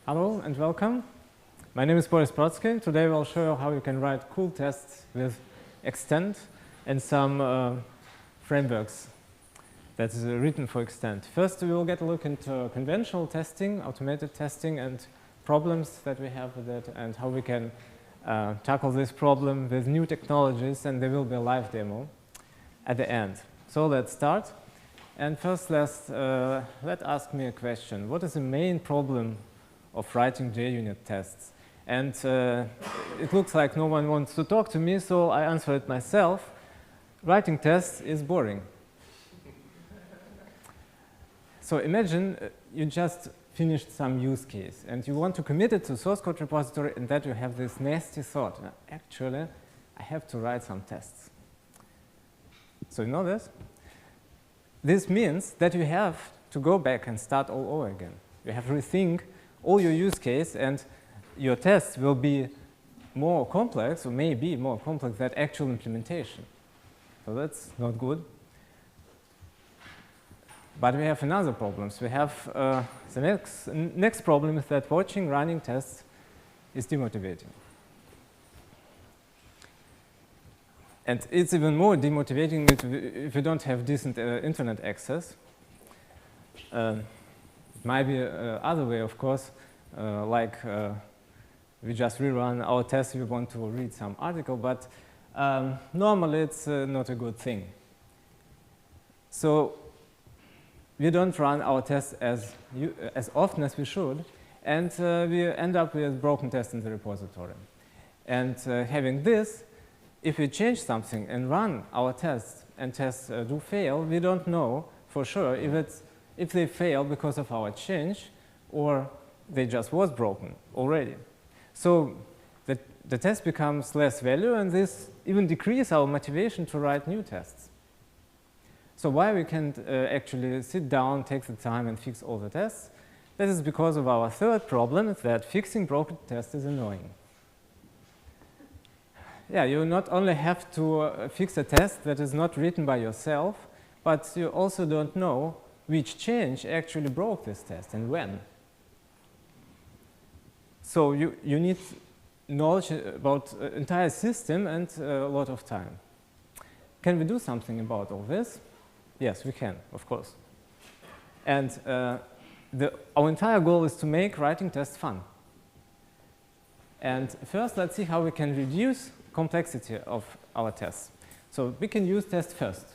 Hello and welcome. My name is Boris Brodsky. Today we'll show you how you can write cool tests with Xtend and some frameworks that's written for Xtend. First, we will get a look into conventional testing, automated testing, and problems that we have with it, and how we can tackle this problem with new technologies, and there will be a live demo at the end. So let's start. And first, let's ask me a question. What is the main problem of writing JUnit tests? And it looks like no one wants to talk to me, so I answer it myself. Writing tests is boring. So imagine you just finished some use case, and you want to commit it to source code repository, and that you have this nasty thought. Actually, I have to write some tests. So you know this? This means that you have to go back and start all over again. You have to rethink all your use case, and your tests will be more complex, or maybe more complex than actual implementation. So that's not good. But we have another problem. We have the next problem is that watching running tests is demotivating. And it's even more demotivating if you don't have decent internet access. It might be other way, of course, like we just rerun our tests if we want to read some article, but normally it's not a good thing. So we don't run our tests as often as we should, and we end up with broken tests in the repository. And having this, if we change something and run our tests and tests do fail, we don't know for sure if they fail because of our change or they just was broken already. So the test becomes less value, and this even decreases our motivation to write new tests. So why we can't actually sit down, take the time, and fix all the tests? That is because of our third problem, that fixing broken tests is annoying. Yeah, you not only have to fix a test that is not written by yourself, but you also don't know which change actually broke this test and when. So you need knowledge about the entire system and a lot of time. Can we do something about all this? Yes, we can, of course. And our entire goal is to make writing tests fun. And first, let's see how we can reduce complexity of our tests. So we can use test first.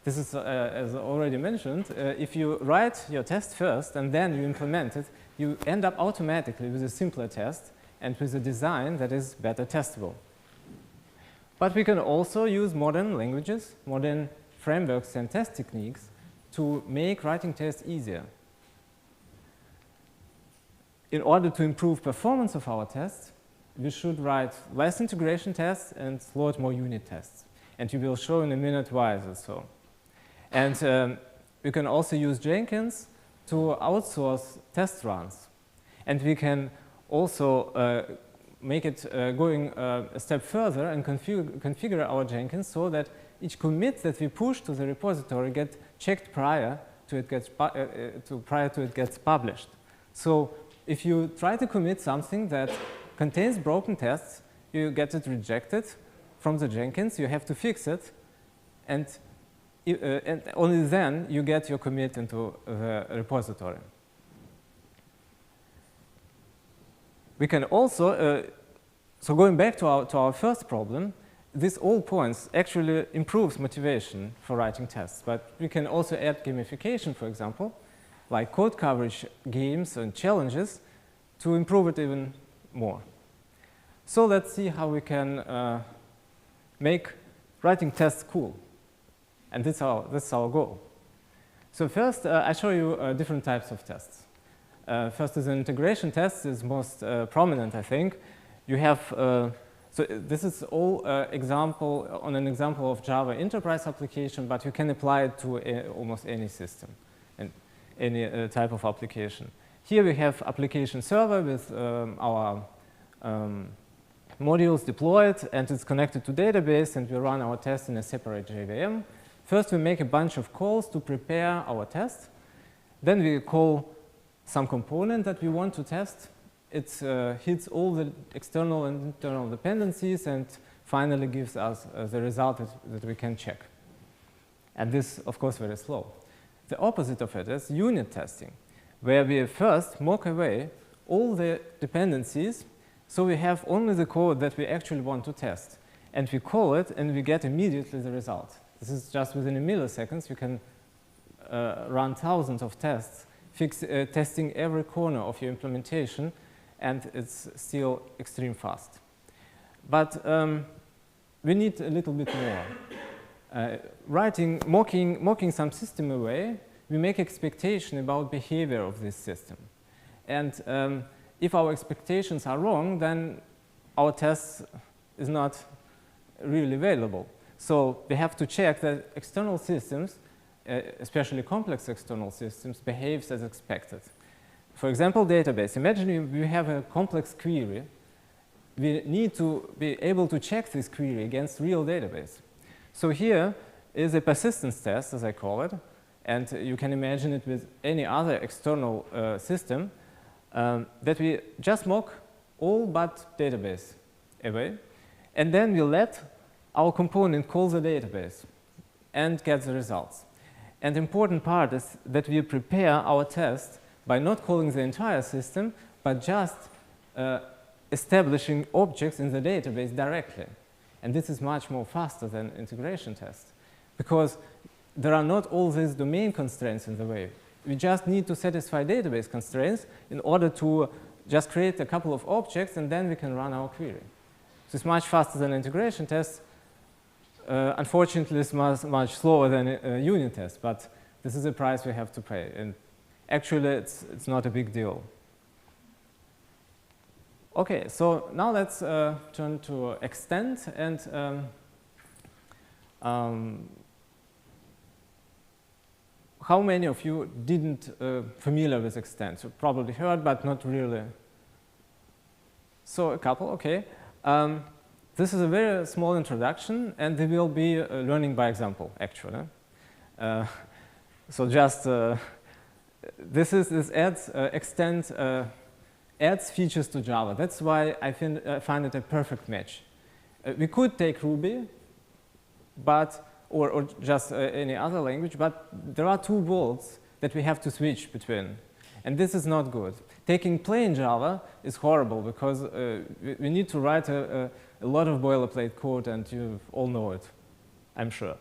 This is, as already mentioned, if you write your test first and then you implement it, you end up automatically with a simpler test and with a design that is better testable. But we can also use modern languages, modern frameworks and test techniques to make writing tests easier. In order to improve performance of our tests, we should write less integration tests and load more unit tests. And we will show in a minute why is it so. And we can also use Jenkins to outsource test runs. And we can also make it going a step further and configure our Jenkins so that each commit that we push to the repository gets checked prior to it gets published. So if you try to commit something that contains broken tests, you get it rejected from the Jenkins, you have to fix it, and only then you get your commit into the repository. We can also, so going back to our first problem, this all points actually improves motivation for writing tests, but we can also add gamification, for example, like code coverage games and challenges to improve it even more. So let's see how we can make writing tests cool. And this is our goal. So first, I show you different types of tests. First is an integration test, is most prominent, I think. You have, so this is all an example of Java enterprise application, but you can apply it to almost any system and any type of application. Here we have application server with our modules deployed, and it's connected to database, and we run our test in a separate JVM. First, we make a bunch of calls to prepare our test. Then we call some component that we want to test. It hits all the external and internal dependencies and finally gives us the result that we can check. And this, of course, very slow. The opposite of it is unit testing, where we first mock away all the dependencies, so we have only the code that we actually want to test. And we call it, and we get immediately the result. This is just within a milliseconds. You can run thousands of tests, testing every corner of your implementation, and it's still extreme fast. But we need a little bit more. Mocking some system away, we make expectation about behavior of this system. And if our expectations are wrong, then our test is not really available. So we have to check that external systems, especially complex external systems, behaves as expected. For example, database. Imagine we have a complex query. We need to be able to check this query against real database. So here is a persistence test, as I call it, and you can imagine it with any other external system that we just mock all but database away, and then we let our component call the database and get the results. And the important part is that we prepare our test by not calling the entire system, but just establishing objects in the database directly. And this is much more faster than integration tests, because there are not all these domain constraints in the way. We just need to satisfy database constraints in order to just create a couple of objects, and then we can run our query. So it's much faster than integration tests. Unfortunately, it's much slower than a unit test, but this is a price we have to pay. And actually, it's not a big deal. OK, so now let's turn to Xtend. And how many of you didn't familiar with Xtend? You probably heard, but not really. So a couple, OK. This is a very small introduction, and they will be learning by example, actually. So just this adds Xtend adds features to Java. That's why I find it a perfect match. We could take Ruby, but or just any other language, but there are two worlds that we have to switch between, and this is not good. Taking plain Java is horrible because we need to write a lot of boilerplate code, and you all know it, I'm sure.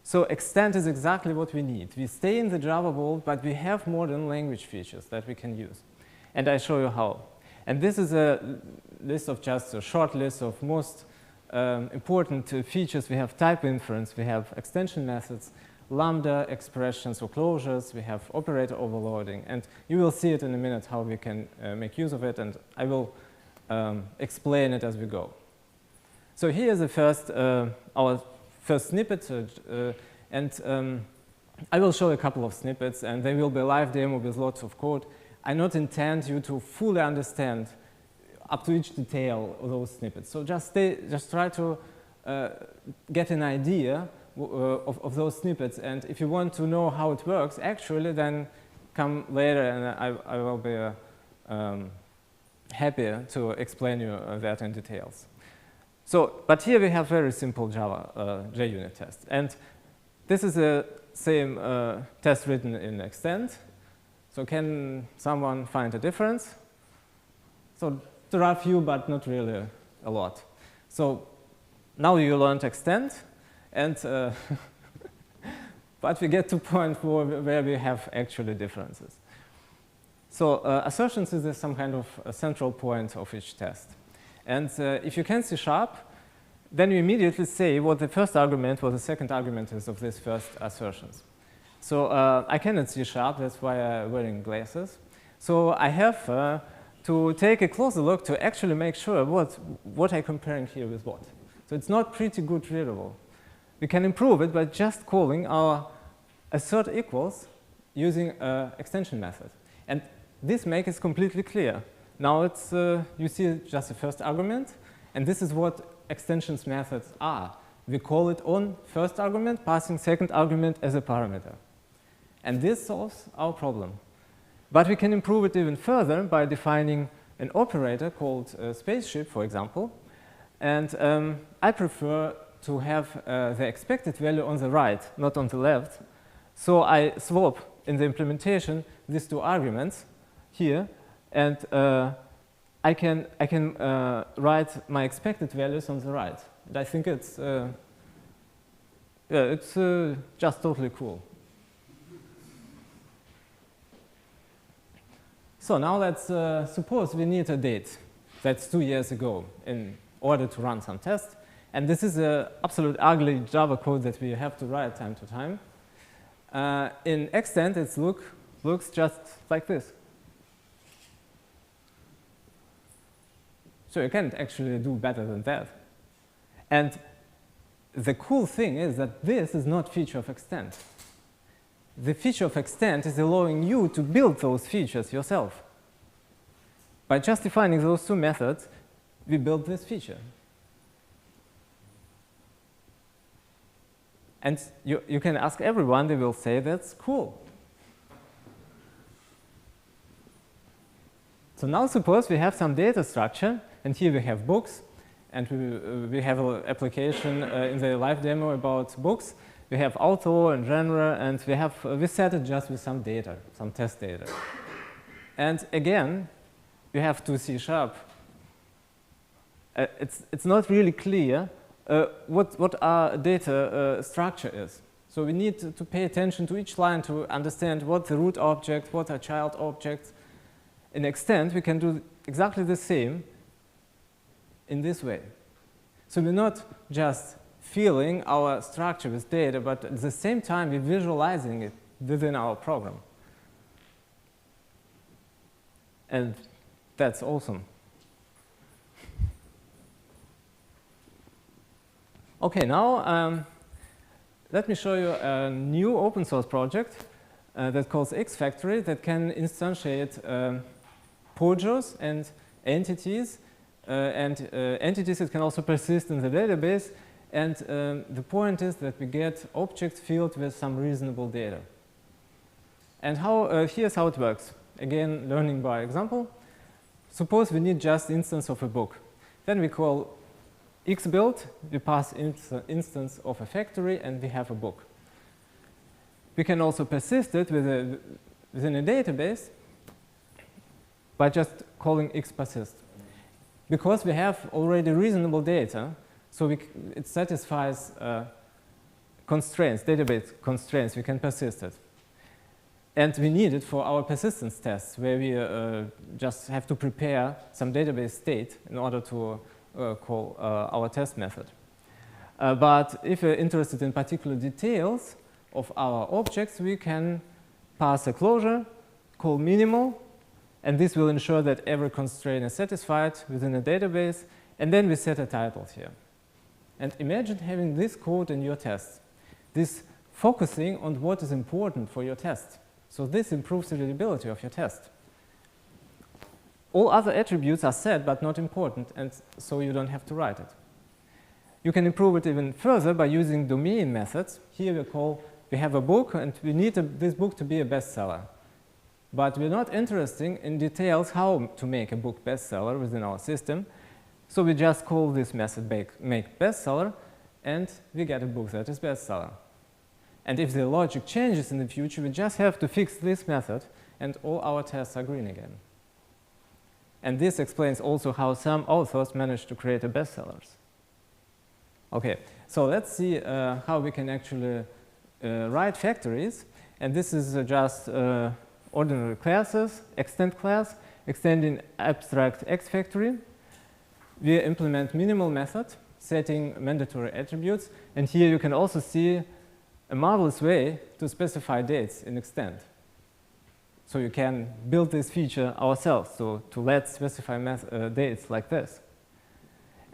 So Xtend is exactly what we need. We stay in the Java world, but we have modern language features that we can use. And I show you how. And this is a list of just a short list of most important features. We have type inference, we have extension methods, lambda expressions or closures, we have operator overloading. And you will see it in a minute how we can make use of it, and I will explain it as we go. So here is the first, our first snippet, and I will show a couple of snippets, and they will be a live demo with lots of code. I not intend you to fully understand up to each detail of those snippets. So just try to get an idea of those snippets, and if you want to know how it works, actually, then come later, and I will be happy to explain you that in details. So, but here we have very simple Java JUnit test. And this is the same test written in Xtend. So can someone find a difference? So there are a few, but not really a lot. So now you learned Xtend, and but we get to point where we have actually differences. So assertions is some kind of a central point of each test. And if you can C#, then you immediately say what the first argument, what the second argument is of these first assertions. So I cannot C#, that's why I'm wearing glasses. So I have to take a closer look to actually make sure what I'm comparing here with what. So it's not pretty good readable. We can improve it by just calling our assert equals using an extension method. And this makes it completely clear. Now it's, you see just the first argument, and this is what extensions methods are. We call it on first argument, passing second argument as a parameter. And this solves our problem. But we can improve it even further by defining an operator called spaceship, for example. And I prefer to have the expected value on the right, not on the left. So I swap in the implementation these two arguments here, and I can write my expected values on the right. And I think it's just totally cool. So now let's suppose we need a date that's 2 years ago in order to run some tests. And this is an absolute ugly Java code that we have to write time to time. In Xtend, it looks just like this. So you can't actually do better than that. And the cool thing is that this is not feature of Xtend. The feature of Xtend is allowing you to build those features yourself. By just defining those two methods, we build this feature. And you can ask everyone, they will say that's cool. So now suppose we have some data structure, and here we have books, and we have an application in the live demo about books. We have author and genre, and we set it just with some data, some test data. And again, we have to C#. It's not really clear what our data structure is. So we need to pay attention to each line to understand what the root object, what are child objects. In Xtend, we can do exactly the same in this way. So we're not just filling our structure with data, but at the same time, we're visualizing it within our program. And that's awesome. OK, now let me show you a new open source project that calls XFactory that can instantiate POJOs and entities. Entities that can also persist in the database. And the point is that we get objects filled with some reasonable data. And here's how it works. Again, learning by example. Suppose we need just instance of a book. Then we call xbuild, we pass instance of a factory, and we have a book. We can also persist it within a database by just calling xpersist. Because we have already reasonable data, so it satisfies constraints, database constraints, we can persist it. And we need it for our persistence tests, where we just have to prepare some database state in order to call our test method. But if we're interested in particular details of our objects, we can pass a closure, call minimal, and this will ensure that every constraint is satisfied within a database, and then we set a title here. And imagine having this code in your test, this focusing on what is important for your test. So this improves the readability of your test. All other attributes are set but not important, and so you don't have to write it. You can improve it even further by using domain methods. Here we have a book, and we need this book to be a bestseller. But we're not interested in details how to make a book bestseller within our system. So we just call this method make bestseller, and we get a book that is bestseller. And if the logic changes in the future, we just have to fix this method, and all our tests are green again. And this explains also how some authors managed to create a bestsellers. OK, so let's see how we can actually write factories. And this is just ordinary classes, Xtend class, extending abstract XFactory. We implement minimal method, setting mandatory attributes. And here you can also see a marvelous way to specify dates in Xtend. So you can build this feature ourselves, so to let specify dates like this.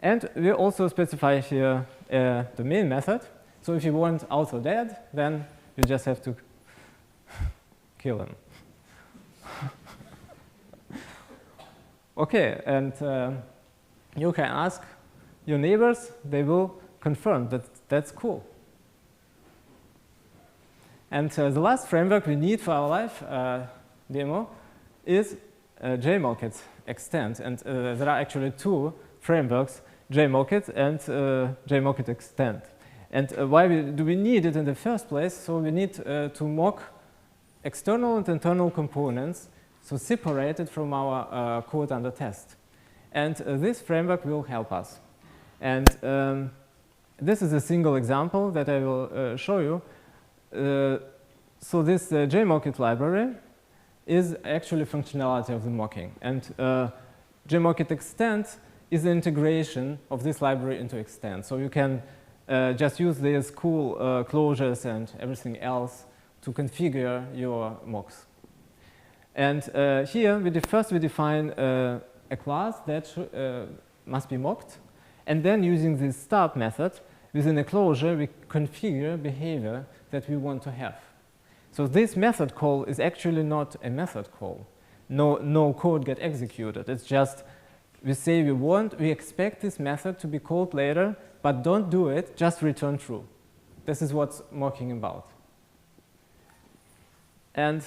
And we also specify here a domain method. So if you want author dead, then you just have to kill him. OK, and you can ask your neighbors, they will confirm that that's cool. And the last framework we need for our live demo is JMocket Xtend. And there are actually two frameworks, JMocket and JMocket Xtend. And why do we need it in the first place? So we need to mock external and internal components, so separated from our code under test. And this framework will help us. And this is a single example that I will show you. So this JMocket library is actually functionality of the mocking. And JMocket Xtend is the integration of this library into Xtend. So you can just use these cool closures and everything else to configure your mocks. And here, first we define a class that must be mocked. And then using this start method, within a closure, we configure behavior that we want to have. So this method call is actually not a method call. No code get executed. It's just we say we expect this method to be called later, but don't do it, just return true. This is what's mocking about. And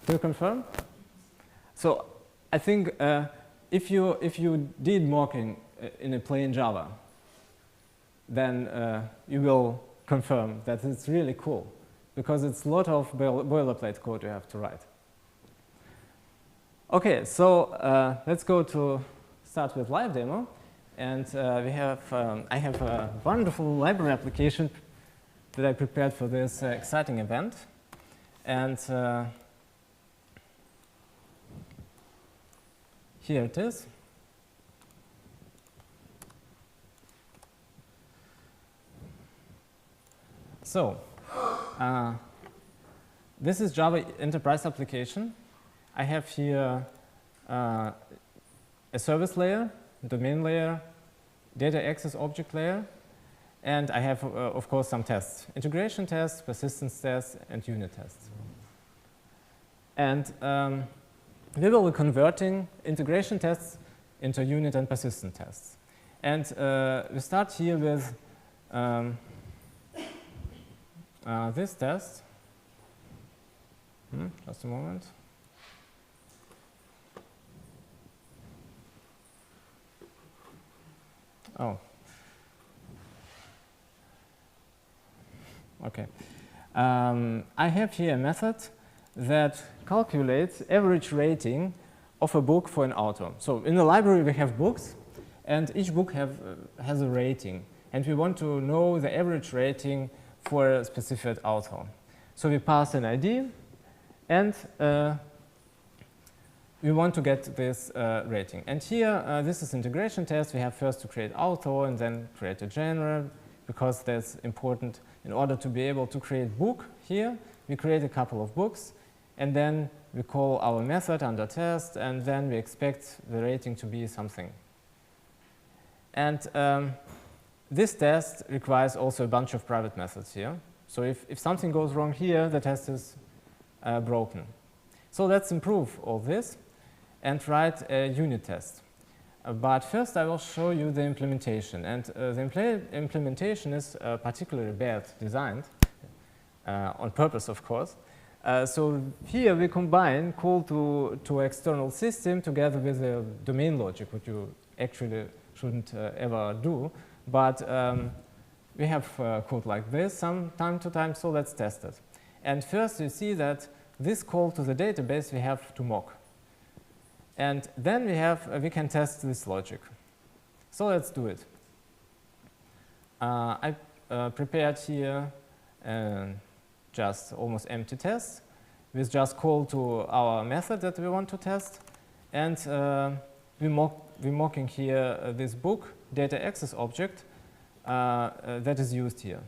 to confirm? So I think if you did mocking in a plain Java, then you will confirm that it's really cool, because it's a lot of boilerplate code you have to write. Okay, so let's go to start with live demo. And I have a wonderful library application that I prepared for this exciting event. And here it is. So this is Java Enterprise application. I have here a service layer, domain layer, data access object layer, and I have, of course, some tests. Integration tests, persistence tests, and unit tests. And we will be converting integration tests into unit and persistent tests. And we start here with this test. Just a moment. Oh. Okay. I have here a method that calculates average rating of a book for an author. So in the library we have books, and each book has a rating. And we want to know the average rating for a specific author. So we pass an ID, and we want to get this rating. And here, this is integration test. We have first to create author and then create a genre, because that's important. In order to be able to create book here, we create a couple of books, and then we call our method under test, and then we expect the rating to be something. And this test requires also a bunch of private methods here. So if something goes wrong here, the test is broken. So let's improve all this and write a unit test. But first I will show you the implementation. And the implementation is particularly bad designed, on purpose, of course. So here we combine call to external system together with the domain logic, which you actually shouldn't ever do. But we have code like this some time to time, so let's test it. And first you see that this call to the database we have to mock. And then we can test this logic. So let's do it. I prepared here just almost empty test with just call to our method that we want to test. And we're mocking here this book data access object that is used here.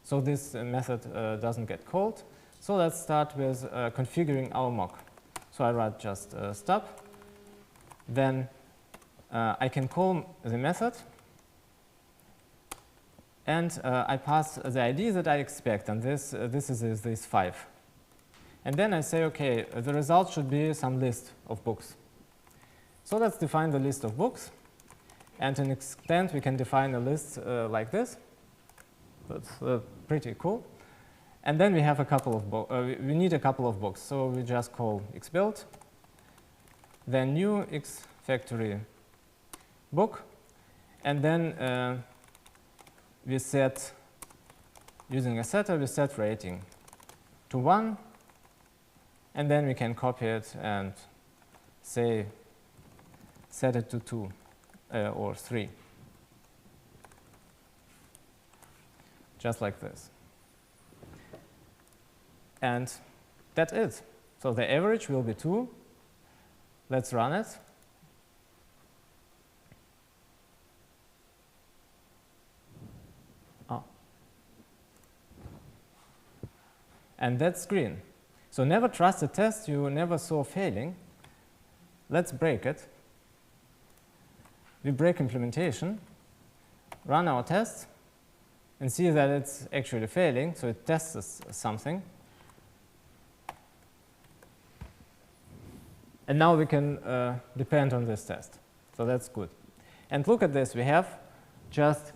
So this method doesn't get called. So let's start with configuring our mock. So I write just stop. Then I can call the method, and I pass the ID that I expect, and this is this 5. And then I say, okay, the result should be some list of books. So let's define the list of books, and in Xtend we can define a list like this. That's pretty cool. And then we have a couple of we need a couple of books. So we just call xbuild, then new XFactory book, and then we set, using a setter, we set rating to 1, and then we can copy it and say set it to 2 or 3, just like this. And that's it. So the average will be 2. Let's run it. Oh. And that's green. So never trust a test you never saw failing. Let's break it. We break implementation, run our test, and see that it's actually failing. So it tests something. And now we can depend on this test. So that's good. And look at this. We have just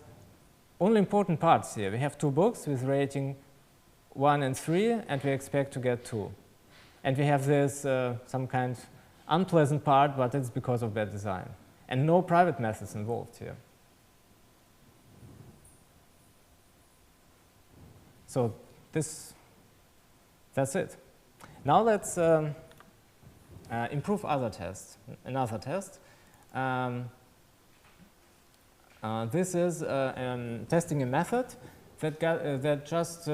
only important parts here. We have 2 books with rating 1 and 3, and we expect to get 2. And we have this some kind of unpleasant part, but it's because of bad design. And no private methods involved here. So that's it. Now let's improve other tests. Another test. This is testing a method that just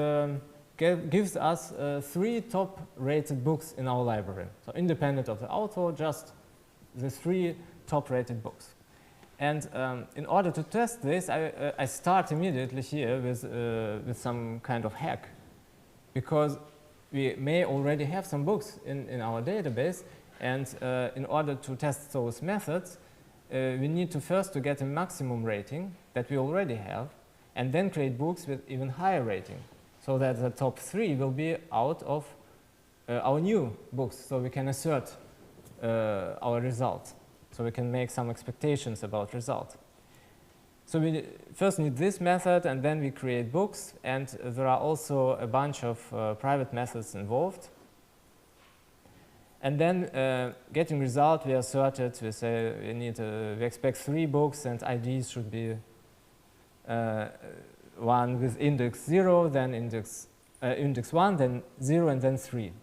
gives us 3 top-rated books in our library. So independent of the author, just the 3 top-rated books. And in order to test this, I start immediately here with some kind of hack, because we may already have some books in our database. And in order to test those methods, we need to first to get a maximum rating that we already have, and then create books with even higher rating, so that the top 3 will be out of our new books, so we can assert our result. So we can make some expectations about result. So we first need this method, and then we create books, and there are also a bunch of private methods involved. And then getting result, we assert it. We say we expect 3 books, and IDs should be one with index 0, then index 1, then 0, and then 3.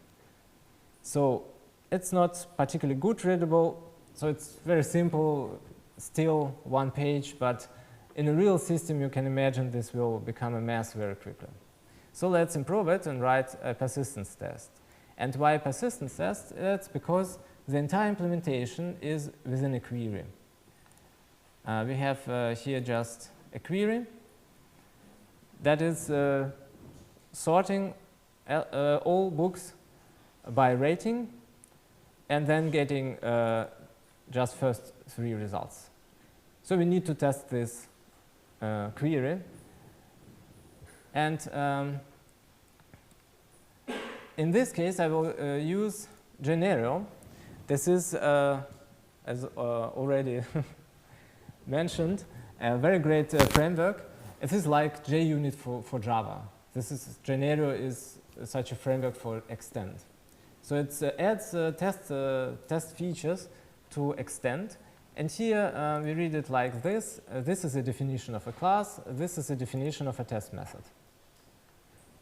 So it's not particularly good readable. So it's very simple, still 1 page, but in a real system, you can imagine this will become a mess very quickly. So let's improve it and write a persistence test. And why persistence test? It's because the entire implementation is within a query. We have here just a query that is sorting all books by rating, and then getting just first 3 results. So we need to test this query. And in this case, I will use Genero. This is, as already mentioned, a very great framework. It is like JUnit for Java. Genero is such a framework for Xtend. So it adds test features to Xtend. And here we read it like this. This is a definition of a class. This is a definition of a test method.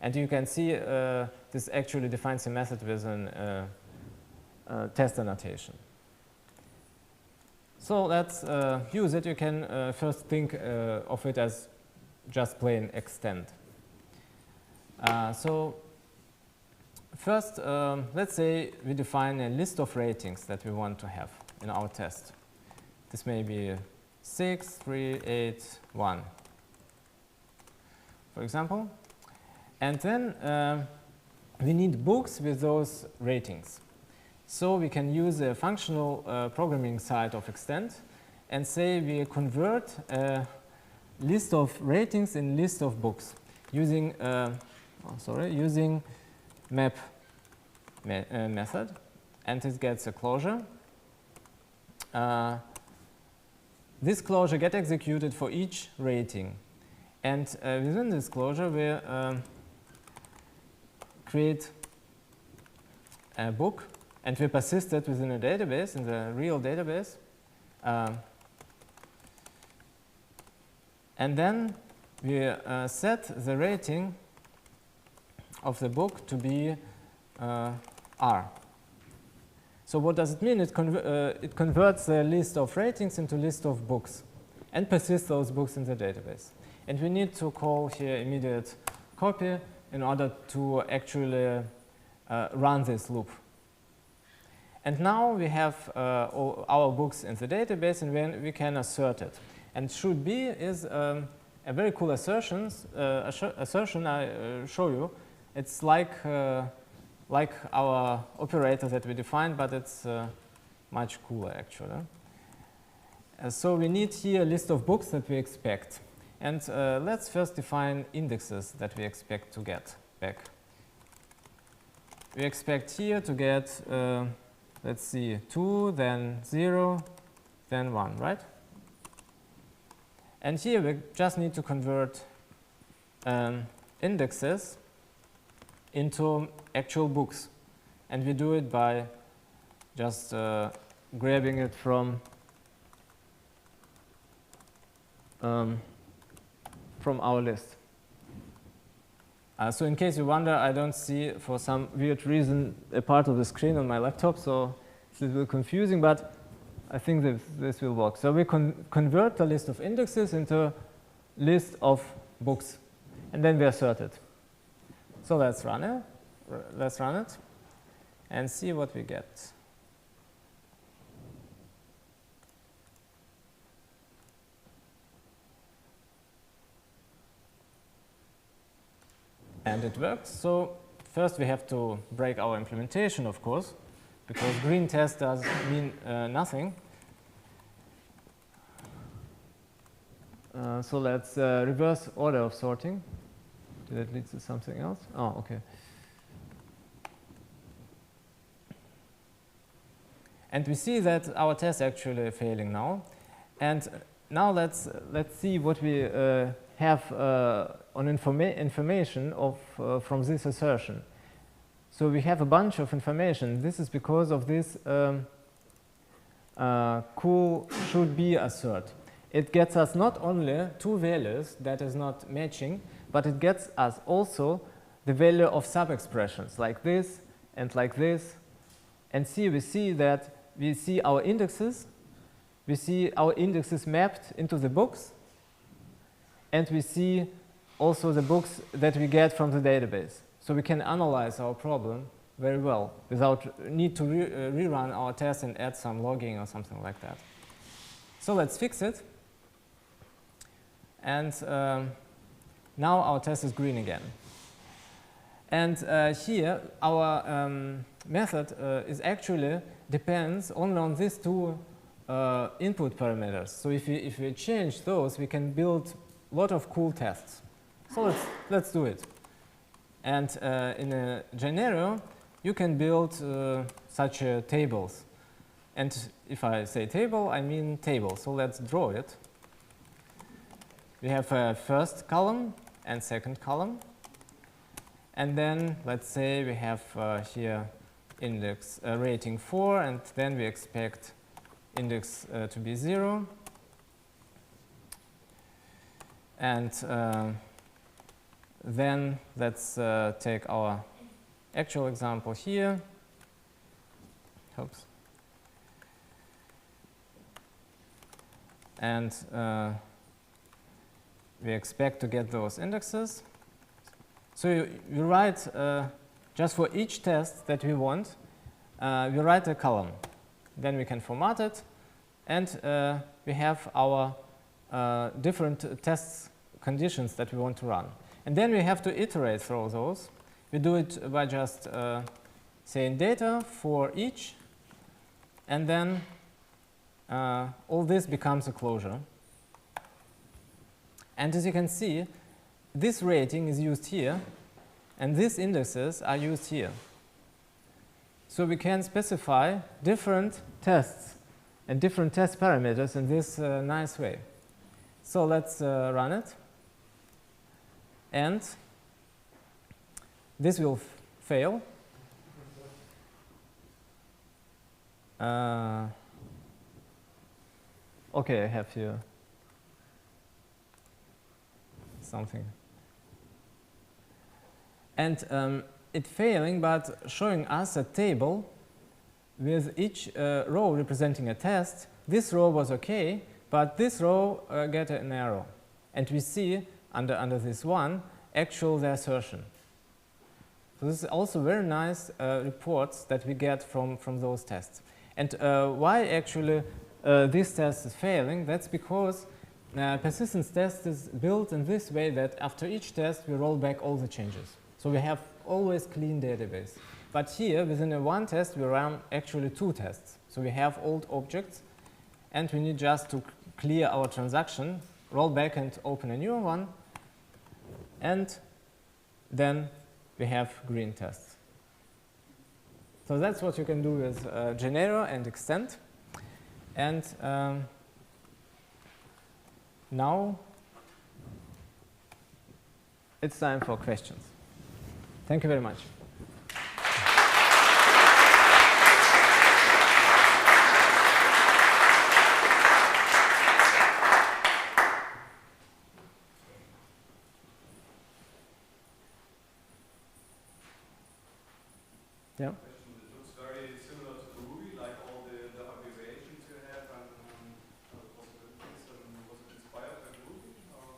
And you can see this actually defines a method with a test annotation. So let's use it. You can first think of it as just plain Xtend. So first, let's say we define a list of ratings that we want to have in our test. This may be 6, 3, 8, 1, for example. And then we need books with those ratings. So we can use a functional programming side of Xtend and say we convert a list of ratings in list of books using using map method, and it gets a closure. This closure gets executed for each rating, and within this closure we create a book, and we persist it within a database, in the real database. And then we set the rating of the book to be R. So what does it mean? It converts the list of ratings into list of books and persists those books in the database. And we need to call here immediate copy in order to actually run this loop. And now we have all our books in the database, and then we can assert it. And should be is a very cool assertion I show you. It's like our operator that we defined, but it's much cooler actually. So we need here a list of books that we expect. And let's first define indexes that we expect to get back. We expect here to get, let's see, 2, then 0, then 1, right? And here we just need to convert indexes into actual books. And we do it by just grabbing it from our list. So in case you wonder, I don't see, for some weird reason, a part of the screen on my laptop, so it's a little confusing, but I think this will work. So we convert the list of indexes into list of books, and then we assert it. So let's run it. And see what we get. And it works. So first we have to break our implementation, of course, because green test does mean nothing. So let's reverse order of sorting. Did that lead to something else? Oh, okay. And we see that our test actually failing now. And now let's see what we have on information of from this assertion. So we have a bunch of information. This is because of this cool should be assert. It gets us not only two values that is not matching, but it gets us also the value of sub-expressions like this and like this. And we see that we see our indexes. We see our indexes mapped into the books. And we see also the books that we get from the database. So we can analyze our problem very well without need to rerun our test and add some logging or something like that. So let's fix it. And now our test is green again. And here our method is actually depends only on these two input parameters. So if we change those, we can build a lot of cool tests. So let's do it. And in a Genero, you can build such tables. And if I say table, I mean table. So let's draw it. We have a first column and second column. And then let's say we have here index rating 4, and then we expect index to be 0. And then let's take our actual example here. Oops. And we expect to get those indexes. So you write, just for each test that we want, we write a column. Then we can format it, and we have our different tests conditions that we want to run. And then we have to iterate through those. We do it by just saying data for each, and then all this becomes a closure. And as you can see, this rating is used here, and these indexes are used here. So we can specify different tests and different test parameters in this nice way. So let's run it. And this will fail. Okay, I have here something. And it failing, but showing us a table with each row representing a test. This row was okay, but this row get an error. And we see under this one, actual the assertion. So this is also very nice reports that we get from those tests. And why actually this test is failing? That's because persistence test is built in this way that after each test we roll back all the changes. So we have always clean database. But here within a one test we run actually two tests. So we have old objects and we need just to clear our transaction, roll back and open a new one, and then we have green tests. So that's what you can do with Genero and Xtend. And now it's time for questions. Thank you very much. Yeah. It looks very similar to Ruby, like all the abbreviations you have and possibilities. Was it inspired by Ruby? Or?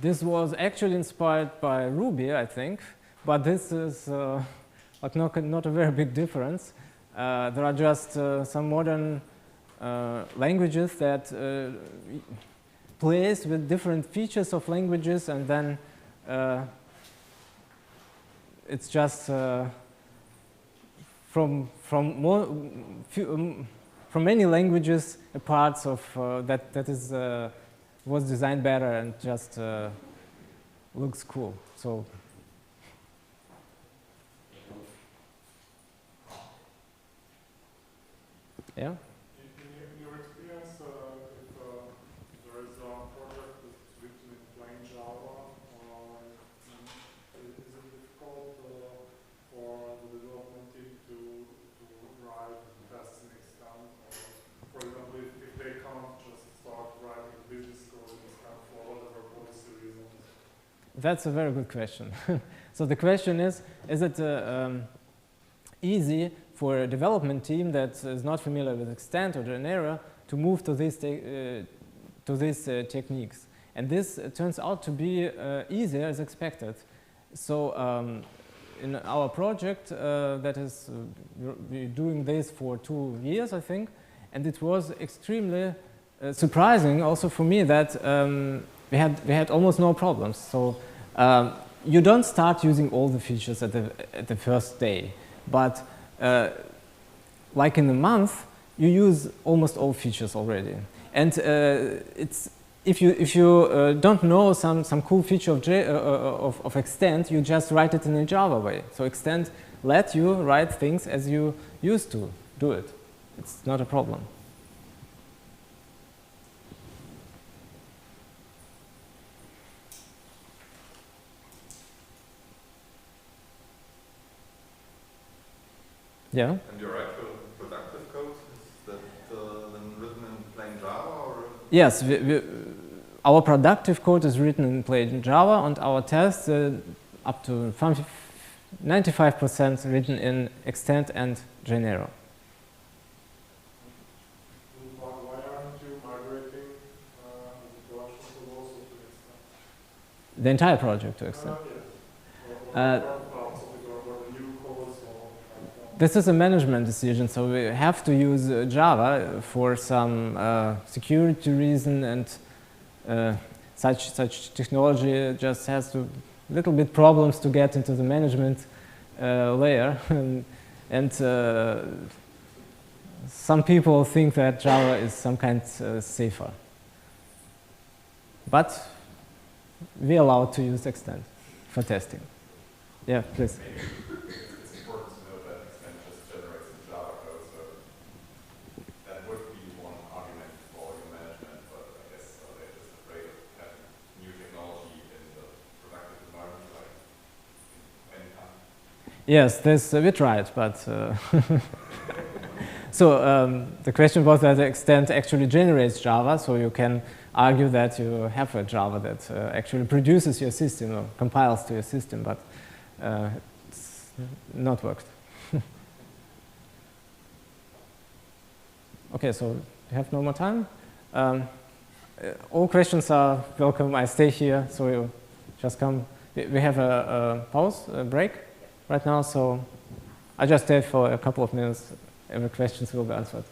This was actually inspired by Ruby, I think, but this is not a very big difference. There are just some modern languages that plays with different features of languages, and then it's just from many languages parts of that is was designed better and just looks cool. So yeah. In your experience, if there is a project that's written in plain Java, is it difficult for the development team to write tests in Xtend? Or, for example, if they can't just start writing business code in Xtend for whatever policy reasons? That's a very good question. So the question is it easy for a development team that is not familiar with Xtend or Genero to move to these techniques? And this turns out to be easier as expected. So in our project, that is, we're doing this for 2 years, I think, and it was extremely surprising also for me that we had almost no problems. So you don't start using all the features at the first day, but like in a month, you use almost all features already. And it's if you don't know some cool feature of Xtend, you just write it in a Java way. So Xtend let you write things as you used to do it. It's not a problem. Yeah. And your actual productive code, is that then written in plain Java? Or? Yes, our productive code is written in plain Java, and our tests up to 95% written in Xtend and Genero. Why aren't you migrating the production code also to Xtend? The entire project to Xtend. This is a management decision, so we have to use Java for some security reason, and such technology just has little bit problems to get into the management layer, and some people think that Java is some kind safer. But we're allowed to use Xtend for testing. Yeah, please. Yes, this we tried, but so the question was that the Xtend actually generates Java, so you can argue that you have a Java that actually produces your system or compiles to your system, but it's not worked. Okay, so we have no more time. All questions are welcome. I stay here, so you just come. We have a pause, a break right now, so I just stay for a couple of minutes. Every question will be answered.